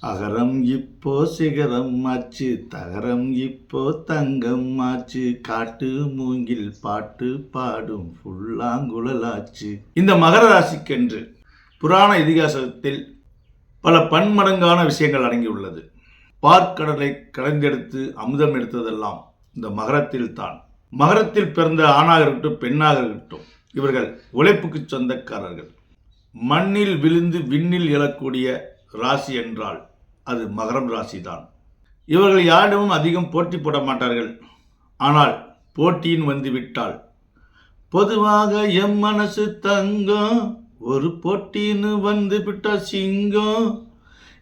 அகரம் இப்போ சிகரம் ஆச்சு, தகரம் இப்போ தங்கம் ஆச்சு, காட்டு மூங்கில் பாட்டு பாடும் புல்லாங்குழலாச்சு. இந்த மகர ராசிக்கென்று புராண இதிகாசத்தில் பல பன்மடங்கான விஷயங்கள் அடங்கியுள்ளது. பார்க்கடலை கடைந்தெடுத்து அமுதம் எடுத்ததெல்லாம் இந்த மகரத்தில் தான். மகரத்தில் பிறந்த ஆணாக இருக்கட்டும் பெண்ணாக இருக்கட்டும், இவர்கள் உழைப்புக்கு சொந்தக்காரர்கள். மண்ணில் விழுந்து விண்ணில் எழக்கூடிய ராசி என்றால் அது மகரம் ராசி தான். இவர்கள் யாரிடமும் அதிகம் போட்டி போட மாட்டார்கள். ஆனால் போட்டியின் வந்துவிட்டால் பொதுவாக எம் மனசு தங்கம், ஒரு போட்டின்னு வந்து விட்ட சிங்கம்.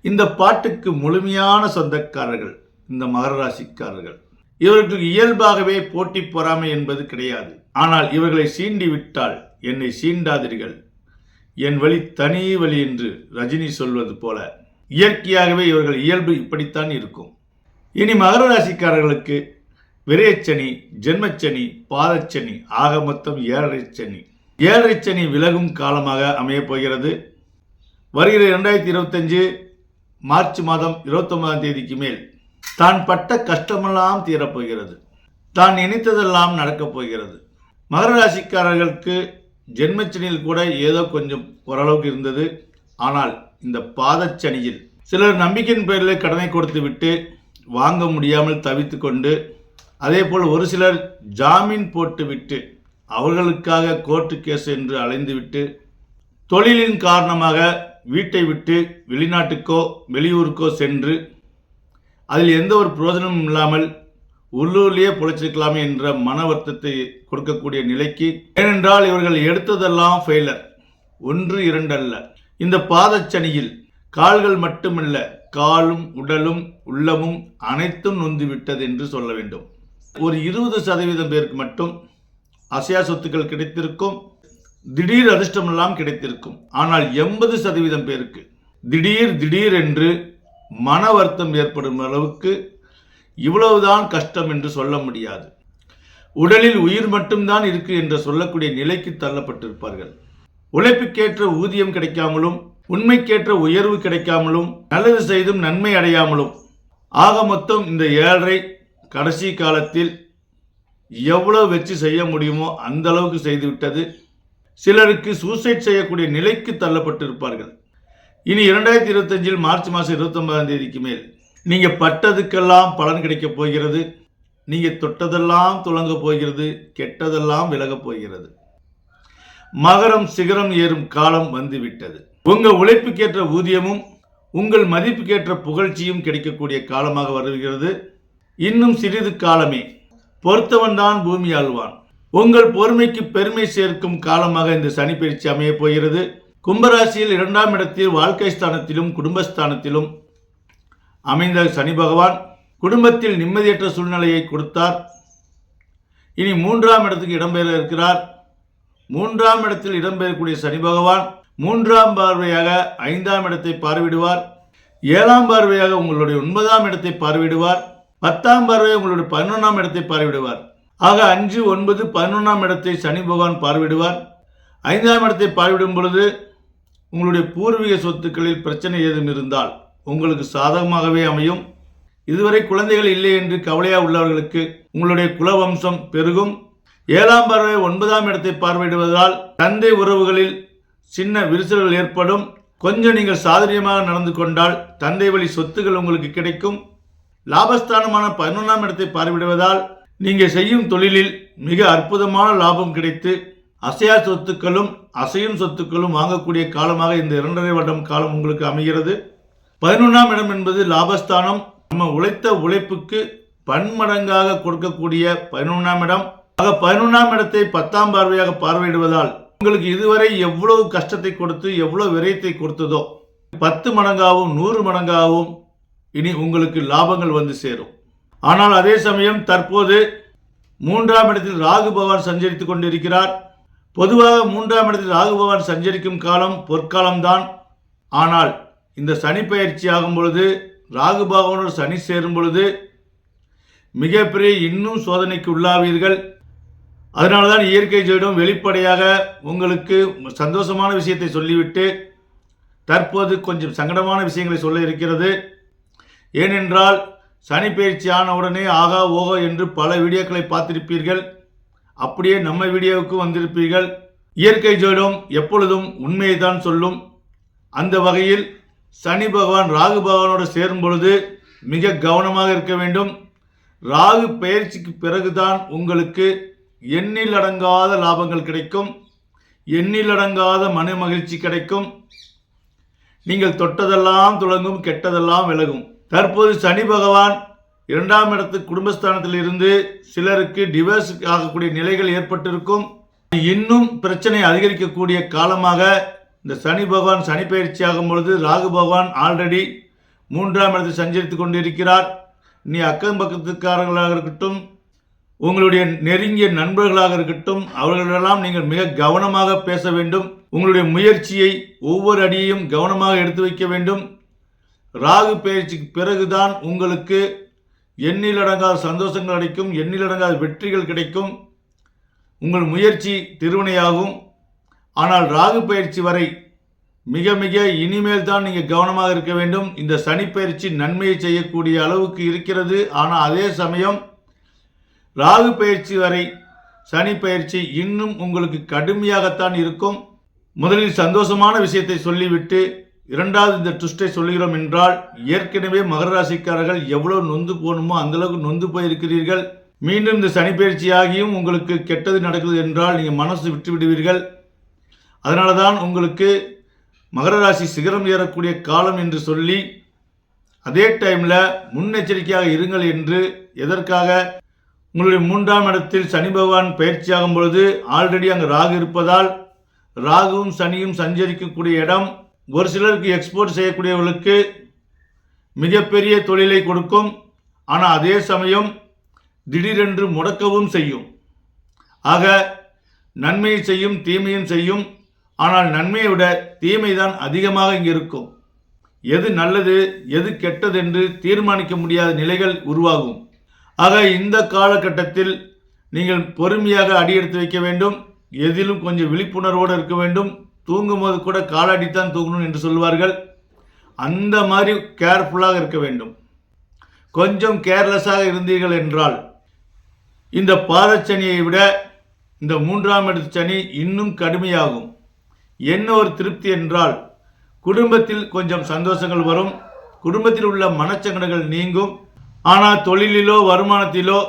இந்த பாட்டுக்கு முழுமையான சொந்தக்காரர்கள் இந்த மகர ராசிக்காரர்கள். இவர்களுக்கு இயல்பாகவே போட்டி பொறாமை என்பது கிடையாது. ஆனால் இவர்களை சீண்டி விட்டால் என்னை சீண்டாதீர்கள், என் வழி தனி வழி என்று ரஜினி சொல்வது போல இயற்கையாகவே இவர்கள் இயல்பு இப்படித்தான் இருக்கும். இனி மகர ராசிக்காரர்களுக்கு விரயச்சனி, ஜென்மச்சனி, பாதச்சனி, ஆக மொத்தம் 7.5 சனி. 7.5 சனி விலகும் காலமாக அமையப் போகிறது. வருகிற 2025 மார்ச் மாதம் 29ஆம் தேதிக்கு மேல் தான் பட்ட கஷ்டமெல்லாம் தீரப்போகிறது. தான் நினைத்ததெல்லாம் நடக்கப் போகிறது. மகர ராசிக்காரர்களுக்கு ஜென்மச்சனியில் கூட ஏதோ கொஞ்சம் ஓரளவுக்கு இருந்தது. ஆனால் இந்த பாதச்சனியில் சிலர் நம்பிக்கையின் பேரில் கடனை கொடுத்து விட்டு வாங்க முடியாமல் தவித்து கொண்டு, அதே போல் ஒரு சிலர் ஜாமீன் போட்டு விட்டு அவர்களுக்காக கோர்ட்டு கேஸ் என்று அலைந்துவிட்டு, தொழிலின் காரணமாக வீட்டை விட்டு வெளிநாட்டுக்கோ வெளியூருக்கோ சென்று அதில் எந்த ஒரு பிரயோஜனமும் இல்லாமல் உள்ளூர்லேயே பொழைச்சிருக்கலாமே என்ற மன வருத்தத்தை கொடுக்கக்கூடிய நிலைக்கு. ஏனென்றால் இவர்கள் எடுத்ததெல்லாம் ஃபெயிலர், 1 2 அல்ல. இந்த பாதச்சனியில் கால்கள் மட்டுமல்ல, காலும் உடலும் உள்ளமும் அனைத்தும் நொந்துவிட்டது என்று சொல்ல வேண்டும். ஒரு 20% பேருக்கு மட்டும் அசையா சொத்துக்கள் கிடைத்திருக்கும், திடீர் அதிர்ஷ்டமெல்லாம் கிடைத்திருக்கும். ஆனால் 80% பேருக்கு திடீர் என்று மன வருத்தம் ஏற்படும் அளவுக்கு இவ்வளவுதான் கஷ்டம் என்று சொல்ல முடியாது. உடலில் உயிர் மட்டும்தான் இருக்கு என்று சொல்லக்கூடிய நிலைக்கு தள்ளப்பட்டிருப்பார்கள். உழைப்புக்கேற்ற ஊதியம் கிடைக்காமலும், உண்மைக்கேற்ற உயர்வு கிடைக்காமலும், நல்லது செய்தும் நன்மை அடையாமலும், ஆக மொத்தம் இந்த 7.5 கடைசி காலத்தில் எவ்வளவு வச்சு செய்ய முடியுமோ அந்த அளவுக்கு செய்துவிட்டது. சிலருக்கு சூசைட் செய்யக்கூடிய நிலைக்கு தள்ளப்பட்டிருப்பார்கள். இனி 2025 மார்ச் மாதம் 29ஆம் தேதிக்கு மேல் நீங்க பட்டதுக்கெல்லாம் பலன் கிடைக்கப் போகிறது. நீங்க தொட்டதெல்லாம் துலங்க போகிறது, கெட்டதெல்லாம் விலகப் போகிறது. மகரம் சிகரம் ஏறும் காலம் வந்துவிட்டது. உங்க உழைப்புக்கேற்ற ஊதியமும் உங்கள் மதிப்புக்கேற்ற புகழ்ச்சியும் கிடைக்கக்கூடிய காலமாக வருகிறது. இன்னும் சிறிது காலமே, பொறுத்தவன் தான் பூமி ஆழ்வான். உங்கள் பொறுமைக்கு பெருமை சேர்க்கும் காலமாக இந்த சனி பயிற்சி அமைய போகிறது. கும்பராசியில் 2ஆம் இடத்தில் வாழ்க்கை ஸ்தானத்திலும் குடும்பஸ்தானத்திலும் அமைந்த சனி பகவான் குடும்பத்தில் நிம்மதியற்ற சூழ்நிலையை கொடுத்தார். இனி 3ஆம் இடத்துக்கு இடம்பெற இருக்கிறார். 3ஆம் இடத்தில் இடம்பெறக்கூடிய சனி பகவான் 3ஆம் பார்வையாக 5ஆம் இடத்தை பார்வையிடுவார். 7ஆம் பார்வையாக உங்களுடைய 9ஆம் இடத்தை பார்வையிடுவார். 10ஆம் பார்வையாக உங்களுடைய 11ஆம் இடத்தை பார்வையிடுவார். ஆக 5, 9, 11ஆம் இடத்தை சனி பகவான் பார்வையிடுவார். 5ஆம் இடத்தை பார்வையிடும் பொழுது உங்களுடைய பூர்வீக சொத்துக்களில் பிரச்சனை ஏதும் இருந்தால் உங்களுக்கு சாதகமாகவே அமையும். இதுவரை குழந்தைகள் இல்லை என்று கவலையா உள்ளவர்களுக்கு உங்களுடைய குலவம்சம் பெருகும். 7ஆம் பார்வை 9ஆம் இடத்தை பார்வையிடுவதால் தந்தை உறவுகளில் சின்ன விரிசல்கள் ஏற்படும். கொஞ்சம் நீங்கள் சாதுரியமாக நடந்து கொண்டால் தந்தை வழி சொத்துக்கள் உங்களுக்கு கிடைக்கும். லாபஸ்தானமான 11ஆம் இடத்தை பார்வையிடுவதால் நீங்கள் செய்யும் தொழிலில் மிக அற்புதமான லாபம் கிடைத்து அசையா சொத்துக்களும் அசையும் சொத்துக்களும் வாங்கக்கூடிய காலமாக இந்த 2.5 வருடம் காலம் உங்களுக்கு அமைகிறது. 11ஆம் இடம் என்பது லாபஸ்தானம். நம்ம உழைத்த உழைப்புக்கு பன்மடங்காக கொடுக்கக்கூடிய 11ஆம் இடம். ஆக 11ஆம் இடத்தை 10ஆம் பார்வையாக பார்வையிடுவதால் உங்களுக்கு இதுவரை எவ்வளவு கஷ்டத்தை கொடுத்து எவ்வளவு விரயத்தை கொடுத்ததோ 10 மடங்காகவும் 100 மடங்காகவும் இனி உங்களுக்கு லாபங்கள் வந்து சேரும். ஆனால் அதே சமயம் தற்போது 3ஆம் இடத்தில் ராகு பகவான் சஞ்சரித்துக் கொண்டிருக்கிறார். பொதுவாக 3ஆம் இடத்தில் ராகு பகவான் சஞ்சரிக்கும் காலம் பொற்காலம்தான். ஆனால் இந்த சனி பயிற்சி ஆகும் பொழுது, ராகு பகவானோடு சனி சேரும் பொழுது மிகப்பெரிய இன்னும் சோதனைக்கு உள்ளாவீர்கள். அதனால தான் இயற்கை ஜோதிடம் வெளிப்படையாக உங்களுக்கு சந்தோஷமான விஷயத்தை சொல்லிவிட்டு தற்போது கொஞ்சம் சங்கடமான விஷயங்களை சொல்ல இருக்கிறது. ஏனென்றால் சனி பயிற்சி ஆன உடனே ஆகா ஓகோ என்று பல வீடியோக்களை பார்த்திருப்பீர்கள். அப்படியே நம்ம வீடியோவுக்கு வந்திருப்பீர்கள். இயற்கை ஜோதிடம் எப்பொழுதும் உண்மையை தான் சொல்லும். அந்த வகையில் சனி பகவான் ராகு பகவானோடு சேரும் பொழுது மிக கவனமாக இருக்க வேண்டும். ராகு பயிற்சிக்கு பிறகுதான் உங்களுக்கு எண்ணில் அடங்காத லாபங்கள் கிடைக்கும், எண்ணில் அடங்காத மன மகிழ்ச்சி கிடைக்கும். நீங்கள் தொட்டதெல்லாம் துலங்கும், கெட்டதெல்லாம் விலகும். தற்போது சனி பகவான் 2ஆம் இடத்து குடும்பஸ்தானத்தில் இருந்து சிலருக்கு டிவோர்ஸ் ஆகக்கூடிய நிலைகள் ஏற்பட்டிருக்கும். இன்னும் பிரச்சனை அதிகரிக்கக்கூடிய காலமாக இந்த சனி பகவான் சனி பயிற்சி ஆகும் பொழுது ராகு பகவான் ஆல்ரெடி 3ஆம் இடத்தில் சஞ்சரித்துக் கொண்டிருக்கிறார். நீ அக்கம் பக்கத்துக்காரர்களாக இருக்கட்டும், உங்களுடைய நெருங்கிய நண்பர்களாக இருக்கட்டும், அவர்களெல்லாம் நீங்கள் மிக கவனமாக பேச வேண்டும். உங்களுடைய முயற்சியை ஒவ்வொரு அடியையும் கவனமாக எடுத்து வைக்க வேண்டும். ராகு பயிற்சிக்கு பிறகுதான் உங்களுக்கு எண்ணிலடங்காத சந்தோஷங்கள் கிடைக்கும், எண்ணிலடங்காத வெற்றிகள் கிடைக்கும், உங்கள் முயற்சி திருவினையாகும். ஆனால் ராகு பயிற்சி வரை மிக மிக இனிமேல் தான் நீங்கள் கவனமாக இருக்க வேண்டும். இந்த சனி பயிற்சி நன்மையை செய்யக்கூடிய அளவுக்கு இருக்கிறது. ஆனால் அதே சமயம் ராகு பயிற்சி வரை சனி பயிற்சி இன்னும் உங்களுக்கு கடுமையாகத்தான் இருக்கும். முதலில் சந்தோஷமான விஷயத்தை சொல்லிவிட்டு இரண்டாவது இந்த ட்விஸ்டை சொல்லுகிறோம் என்றால், ஏற்கனவே மகர ராசிக்காரர்கள் எவ்வளவு நொந்து போகணுமோ அந்தளவுக்கு நொந்து போயிருக்கிறீர்கள். மீண்டும் இந்த சனி பயிற்சி ஆகியும் உங்களுக்கு கெட்டது நடக்குது என்றால் நீங்கள் மனசு விட்டு விடுவீர்கள். அதனால தான் உங்களுக்கு மகர ராசி சிகரம் ஏறக்கூடிய காலம் என்று சொல்லி, அதே டைமில் முன்னெச்சரிக்கையாக இருங்கள் என்று. எதற்காக? உங்களுடைய 3ஆம் இடத்தில் சனி பகவான் பயிற்சியாகும் பொழுது ஆல்ரெடி அங்கே ராகு இருப்பதால், ராகுவும் சனியும் சஞ்சரிக்கக்கூடிய இடம் ஒரு சிலருக்கு எக்ஸ்போர்ட் செய்யக்கூடியவர்களுக்கு மிகப்பெரிய தொழிலை கொடுக்கும். ஆனால் அதே சமயம் திடீரென்று முடக்கவும் செய்யும். ஆக நன்மையை செய்யும், தீமையும் செய்யும். ஆனால் நன்மையை விட தீமை தான் அதிகமாக இங்கே இருக்கும். எது நல்லது எது கெட்டது என்று தீர்மானிக்க முடியாத நிலைகள் உருவாகும். ஆக இந்த காலகட்டத்தில் நீங்கள் பொறுமையாக அடியெடுத்து வைக்க வேண்டும். எதிலும் கொஞ்சம் விழிப்புணர்வோடு இருக்க வேண்டும். தூங்கும் போது கூட காலாடித்தான் தூங்கணும் என்று சொல்வார்கள். அந்த மாதிரி கேர்ஃபுல்லாக இருக்க வேண்டும். கொஞ்சம் கேர்லெஸ்ஸாக இருந்தீர்கள் என்றால் இந்த பாதச்சனியை விட இந்த 3ஆம் இடத்து சனி இன்னும் கடுமையாகும். என்ன ஒரு திருப்தி என்றால், குடும்பத்தில் கொஞ்சம் சந்தோஷங்கள் வரும், குடும்பத்தில் உள்ள மனச்சங்கடங்கள் நீங்கும். ஆனால் தொழிலிலோ வருமானத்திலோ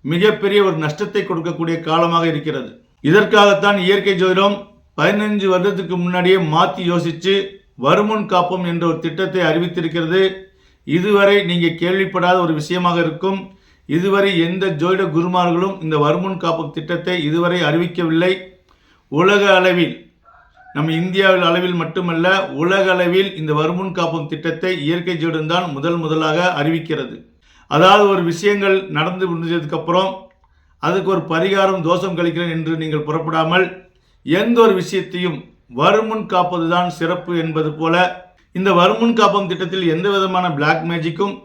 மிகப்பெரிய ஒரு நஷ்டத்தை கொடுக்கக்கூடிய காலமாக இருக்கிறது. இதற்காகத்தான் இயற்கை ஜோதிடம் 15 வருடத்துக்கு முன்னாடியே மாற்றி யோசித்து வருமுன் காப்போம் என்ற ஒரு திட்டத்தை அறிவித்திருக்கிறது. இதுவரை நீங்கள் கேள்விப்படாத ஒரு விஷயமாக இருக்கும். இதுவரை எந்த ஜோதிட குருமார்களும் இந்த வருமுன் காப்போம் திட்டத்தை இதுவரை அறிவிக்கவில்லை. உலக அளவில், நம்ம இந்தியாவில் அளவில் மட்டுமல்ல, உலக அளவில் இந்த வருமுன் காப்போம் திட்டத்தை இயற்கை ஜோதிடம் தான் முதலாக அறிவிக்கிறது. அதாவது ஒரு விஷயங்கள் நடந்து முடிஞ்சதுக்கப்புறம் அதுக்கு ஒரு பரிகாரம் தோஷம் கழிக்கிறேன் என்று நீங்கள் புறப்படாமல் எந்த ஒரு விஷயத்தையும் வருமுன் காப்பது தான் சிறப்பு என்பது போல, இந்த வருமுன் காப்போம் திட்டத்தில் எந்த விதமான பிளாக் மேஜிக்கும்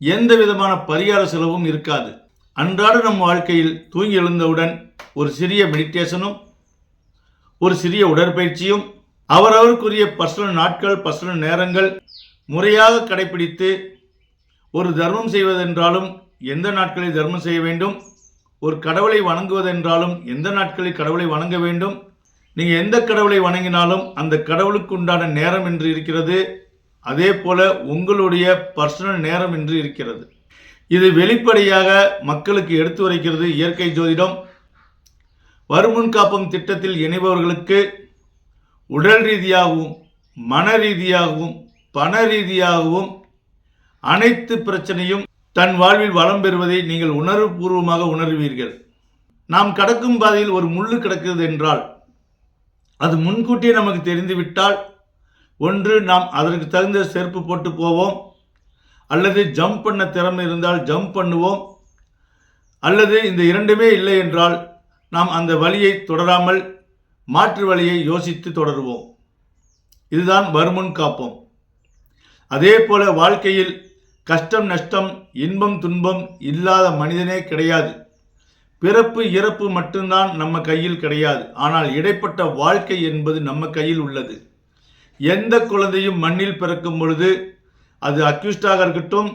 எந்த விதமான பரிகார செலவும் இருக்காது. அன்றாட நம் வாழ்க்கையில் தூங்கி எழுந்தவுடன் ஒரு சிறிய மெடிடேஷனும் ஒரு சிறிய உடற்பயிற்சியும் அவரவருக்குரிய பர்சனல் நாட்கள் பர்சனல் நேரங்கள் முறையாக கடைபிடித்து, ஒரு தர்மம் செய்வதென்றாலும் எந்த நாட்களில் தர்மம் செய்ய வேண்டும், ஒரு கடவுளை வணங்குவதென்றாலும் எந்த நாட்களில் கடவுளை வணங்க வேண்டும், நீங்கள் எந்த கடவுளை வணங்கினாலும் அந்த கடவுளுக்கு உண்டான நேரம் என்று இருக்கிறது. அதே போல உங்களுடைய பர்சனல் நேரம் என்று இருக்கிறது. இது வெளிப்படையாக மக்களுக்கு எடுத்து உரைக்கிறது இயற்கை ஜோதிடம். வருமுன் காப்போம் திட்டத்தில் இணைபவர்களுக்கு உடல் ரீதியாகவும் மன ரீதியாகவும் பண ரீதியாகவும் அனைத்து பிரச்சனையும் தன் வாழ்வில் வளம் பெறுவதை நீங்கள் உணர்வுபூர்வமாக உணர்வீர்கள். நாம் கடக்கும் பாதையில் ஒரு முள்ளு கிடக்கிறது என்றால் அது முன்கூட்டியே நமக்கு தெரிந்துவிட்டால், ஒன்று நாம் அதற்கு தகுந்த செருப்பு போட்டு போவோம், அல்லது ஜம்ப் பண்ண திறமை இருந்தால் ஜம்ப் பண்ணுவோம், அல்லது இந்த இரண்டுமே இல்லை என்றால் நாம் அந்த வழியை தொடராமல் மாற்று வழியை யோசித்து தொடருவோம். இதுதான் வருமுன் காப்போம். அதே போல வாழ்க்கையில் கஷ்டம் நஷ்டம் இன்பம் துன்பம் இல்லாத மனிதனே கிடையாது. பிறப்பு இறப்பு மட்டும்தான் நம்ம கையில் கிடையாது. ஆனால் இடைப்பட்ட வாழ்க்கை என்பது நம்ம கையில் உள்ளது. எந்த குழந்தையும் மண்ணில் பிறக்கும் பொழுது அது அக்யூஸ்டாக இருக்கட்டும்,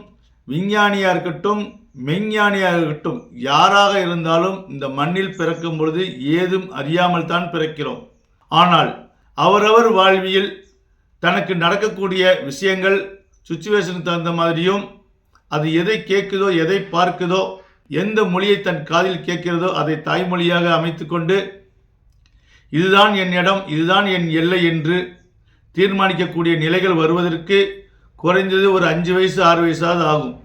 விஞ்ஞானியாக இருக்கட்டும், மெஞ்ஞானியாக இருக்கட்டும், யாராக இருந்தாலும் இந்த மண்ணில் பிறக்கும் பொழுது ஏதும் அறியாமல் தான் பிறக்கிறோம். ஆனால் அவரவர் வாழ்வியல் தனக்கு நடக்கக்கூடிய விஷயங்கள் சுச்சுவேஷனுக்கு தகுந்த மாதிரியும், அது எதை கேட்குதோ, எதை பார்க்குதோ, எந்த மொழியை தன் காதில் கேட்கிறதோ அதை தாய்மொழியாக அமைத்துக்கொண்டு இதுதான் என் இடம், இதுதான் என் எல்லை என்று தீர்மானிக்கக்கூடிய நிலைகள் வருவதற்கு குறைந்தது ஒரு 5 வயசு 6 வயசாவது ஆகும்.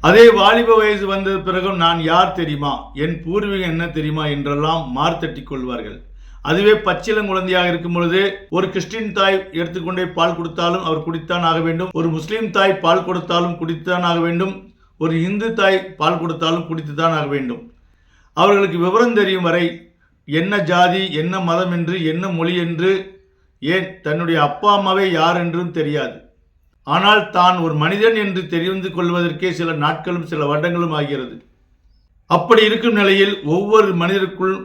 அதே வாலிப வயசு வந்த பிறகும் நான் யார் தெரியுமா, என் பூர்வீகம் என்ன தெரியுமா என்றெல்லாம் மார்த்தட்டி கொள்வார்கள். அதுவே பச்சிளங்குழந்தையாக இருக்கும் பொழுது ஒரு கிறிஸ்டின் தாய் எடுத்துக்கொண்டே பால் கொடுத்தாலும் அவர் குடித்தான் ஆக வேண்டும், ஒரு முஸ்லீம் தாய் பால் கொடுத்தாலும் குடித்துத்தான் ஆக வேண்டும், ஒரு இந்து தாய் பால் கொடுத்தாலும் குடித்துத்தான் ஆக வேண்டும். அவர்களுக்கு விவரம் தெரியும் வரை என்ன ஜாதி, என்ன மதம் என்று, என்ன மொழி என்று, ஏன் தன்னுடைய அப்பா அம்மாவே யார் என்றும் தெரியாது. ஆனால் தான் ஒரு மனிதன் என்று தெரிந்து கொள்வதற்கே சில நாட்களும் சில வருடங்களும் ஆகிறது. அப்படி இருக்கும் நிலையில் ஒவ்வொரு மனிதருக்குள்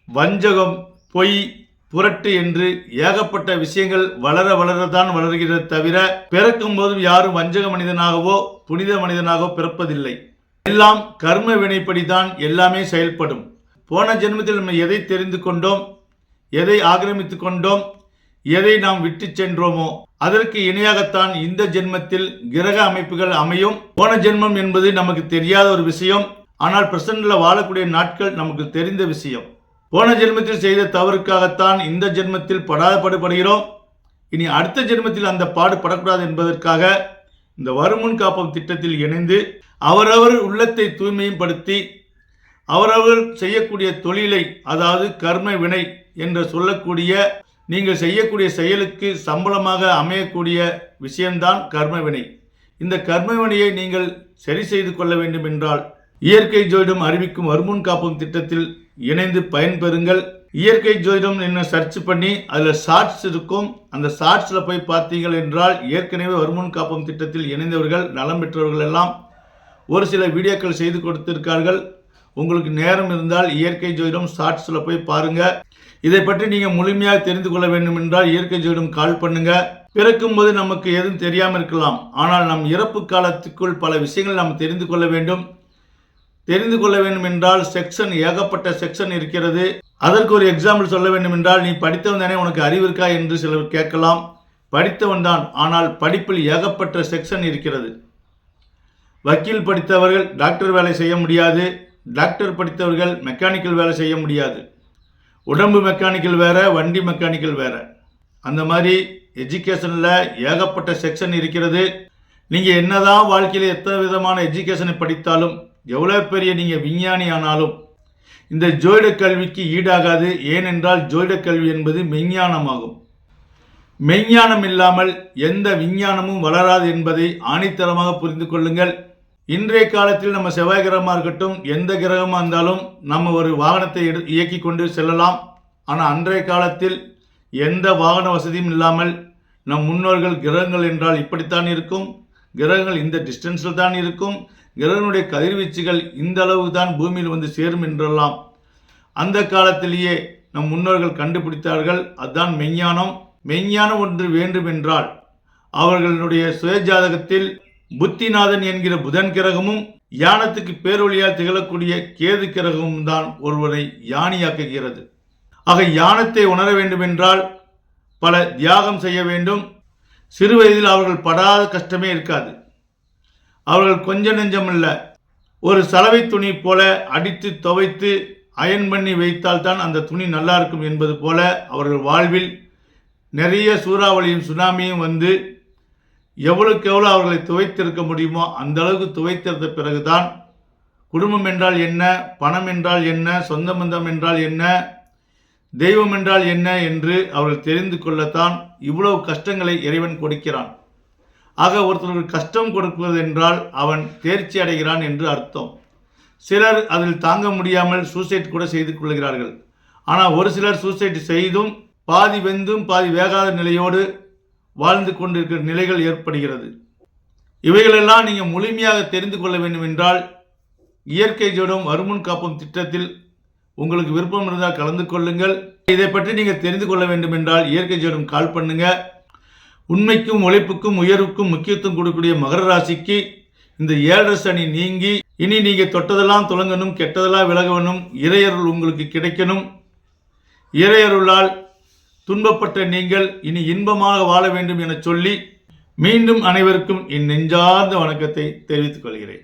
வஞ்சகம், பொய், புரட்டு என்று ஏகப்பட்ட விஷயங்கள் வளர வளரத்தான் வளர்கிறது தவிர பிறக்கும் போதும் யாரும் வஞ்சக மனிதனாகவோ புனித மனிதனாகவோ பிறப்பதில்லை. எல்லாம் கர்ம வினைப்படிதான் எல்லாமே செயல்படும். போன ஜென்மத்தில் நம்ம எதை தெரிந்து கொண்டோம், எதை ஆக்கிரமித்து கொண்டோம், எதை நாம் விட்டு சென்றோமோ அதற்கு இணையாகத்தான் இந்த ஜென்மத்தில் கிரக அமைப்புகள் அமையும். போன ஜென்மம் என்பது நமக்கு தெரியாத ஒரு விஷயம், ஆனால் பிரசன்ட்ல வாழக்கூடிய நாட்கள் நமக்கு தெரிந்த விஷயம். போன ஜென்மத்தில் செய்த தவறுக்காகத்தான் இந்த ஜென்மத்தில் படாதபாடுபடுகிறோம். இனி அடுத்த ஜென்மத்தில் அந்த பாடு படக்கூடாது என்பதற்காக இந்த வருமுன் காப்போம் திட்டத்தில் இணைந்து அவரவர் உள்ளத்தை தூய்மையும் படுத்தி அவரவர் செய்யக்கூடிய தொழிலை, அதாவது கர்ம வினை என்று சொல்லக்கூடிய நீங்கள் செய்யக்கூடிய செயலுக்கு சம்பளமாக அமையக்கூடிய விஷயம்தான் கர்மவினை. இந்த கர்மவினையை நீங்கள் சரி செய்து கொள்ள வேண்டும் என்றால் இயற்கை ஜோதிடம் அறிவிக்கும் வருமுன் காப்போம் திட்டத்தில் இணைந்து பயன்பெறுங்கள். இயற்கை ஜோதிடம் என்ன சர்ச் பண்ணி அதில் ஷார்ட்ஸ் இருக்கும், அந்த ஷார்ட்ஸில் போய் பார்த்தீர்கள் என்றால் ஏற்கனவே வருமுன் காப்போம் திட்டத்தில் இணைந்தவர்கள், நலம் பெற்றவர்கள் எல்லாம் ஒரு சில வீடியோக்கள் செய்து கொடுத்திருக்கார்கள். உங்களுக்கு நேரம் இருந்தால் இயற்கை ஜோதிடம் ஷார்ட்ஸில் போய் பாருங்கள். இதை பற்றி நீங்கள் முழுமையாக தெரிந்து கொள்ள வேண்டும் என்றால் இயற்கை ஜோதிடம் கால் பண்ணுங்க. பிறக்கும் போது நமக்கு எதுவும் தெரியாமல் இருக்கலாம், ஆனால் நம் இறப்பு காலத்துக்குள் பல விஷயங்கள் நாம் தெரிந்து கொள்ள வேண்டும். தெரிந்து கொள்ள வேண்டும் என்றால் செக்ஷன், ஏகப்பட்ட செக்ஷன் இருக்கிறது. அதற்கு ஒரு எக்ஸாம்பிள் சொல்ல வேண்டும் என்றால், நீ படித்தவன் தானே, உனக்கு அறிவு இருக்கா என்று சிலர் கேட்கலாம். படித்தவன் தான், ஆனால் படிப்பில் ஏகப்பட்ட செக்ஷன் இருக்கிறது. வக்கீல் படித்தவர்கள் டாக்டர் வேலை செய்ய முடியாது, டாக்டர் படித்தவர்கள் மெக்கானிக்கல் வேலை செய்ய முடியாது. உடம்பு மெக்கானிக்கல் வேற, வண்டி மெக்கானிக்கல் வேற. அந்த மாதிரி எஜுகேஷனில் ஏகப்பட்ட செக்ஷன் இருக்கிறது. நீங்கள் என்னதான் வாழ்க்கையில் எத்தனை விதமான எஜுகேஷனை படித்தாலும், எவ்வளோ பெரிய நீங்கள் விஞ்ஞானி ஆனாலும் இந்த ஜோதிட கல்விக்கு ஈடாகாது. ஏனென்றால் ஜோதிட கல்வி என்பது மெஞ்ஞானமாகும். மெஞ்ஞானம் இல்லாமல் எந்த விஞ்ஞானமும் வளராது என்பதை ஆணித்தரமாக புரிந்து கொள்ளுங்கள். இன்றைய காலத்தில் நம்ம செவ்வாய் கிரகமாக இருக்கட்டும், எந்த கிரகமாக இருந்தாலும் நம்ம ஒரு வாகனத்தை இயக்கி கொண்டு செல்லலாம். ஆனால் அன்றைய காலத்தில் எந்த வாகன வசதியும் இல்லாமல் நம் முன்னோர்கள் கிரகங்கள் என்றால் இப்படித்தான் இருக்கும், கிரகங்கள் இந்த டிஸ்டன்ஸில் தான் இருக்கும், கிரகனுடைய கதிர்வீச்சுகள் இந்த அளவு தான் பூமியில் வந்து சேரும் என்றெல்லாம் அந்த காலத்திலேயே நம் முன்னோர்கள் கண்டுபிடித்தார்கள். அதுதான் மெஞ்ஞானம். மெஞ்ஞானம் ஒன்று வேண்டும் என்றால் அவர்களுடைய சுயஜாதகத்தில் புத்திநாதன் என்கிற புதன் கிரகமும் யானத்துக்கு பேரொழியால் திகழக்கூடிய கேது கிரகமும் தான் ஒருவரை யானியாக்குகிறது. ஆக யானத்தை உணர வேண்டும் என்றால் பல தியாகம் செய்ய வேண்டும். சிறு வயதில் அவர்கள் படாத கஷ்டமே இருக்காது. அவர்கள் கொஞ்ச நெஞ்சமல்ல, ஒரு சலவை துணி போல அடித்து துவைத்து அயன் பண்ணி வைத்தால் தான் அந்த துணி நல்லா இருக்கும் என்பது போல அவர்கள் வாழ்வில் நிறைய சூறாவளியும் சுனாமியும் வந்து எவ்வளவுக்கு எவ்வளோ அவர்களை துவைத்திருக்க முடியுமோ அந்த அளவுக்கு துவைத்திருந்த பிறகுதான் குடும்பம் என்றால் என்ன, பணம் என்றால் என்ன, சொந்த பந்தம் என்றால் என்ன, தெய்வம் என்றால் என்ன என்று அவர்கள் தெரிந்து கொள்ளத்தான் இவ்வளவு கஷ்டங்களை இறைவன் கொடுக்கிறான். ஆக ஒருத்தருக்கு கஷ்டம் கொடுப்பது என்றால் அவன் தேர்ச்சி அடைகிறான் என்று அர்த்தம். சிலர் அதில் தாங்க முடியாமல் சூசைட் கூட செய்து கொள்கிறார்கள். ஆனால் ஒரு சிலர் சூசைட் செய்தும் பாதி வெந்தும் பாதி வேகாத நிலையோடு வாழ்ந்து கொண்டிருக்கிற நிலைகள் ஏற்படுகிறது. இவைகளெல்லாம் நீங்கள் முழுமையாக தெரிந்து கொள்ள வேண்டும் என்றால் இயற்கை ஜோதிடம் வருமுன் காப்போம் திட்டத்தில் உங்களுக்கு விருப்பம் இருந்தால் கலந்து கொள்ளுங்கள். இதை பற்றி நீங்கள் தெரிந்து கொள்ள வேண்டும் என்றால் இயற்கை ஜோதிடம் கால் பண்ணுங்க. உண்மைக்கும் உழைப்புக்கும் உயர்வுக்கும் முக்கியத்துவம் கொடுக்கக்கூடிய மகர ராசிக்கு இந்த 7.5 சனி நீங்கி இனி நீங்க தொட்டதெல்லாம் துலங்கணும், கெட்டதெல்லாம் விலகணும், இறையருள் உங்களுக்கு கிடைக்கணும். இறையருளால் துன்பப்பட்ட நீங்கள் இனி இன்பமாக வாழ வேண்டும் என சொல்லி மீண்டும் அனைவருக்கும் என் நெஞ்சார்ந்த வணக்கத்தை தெரிவித்துக் கொள்கிறேன்.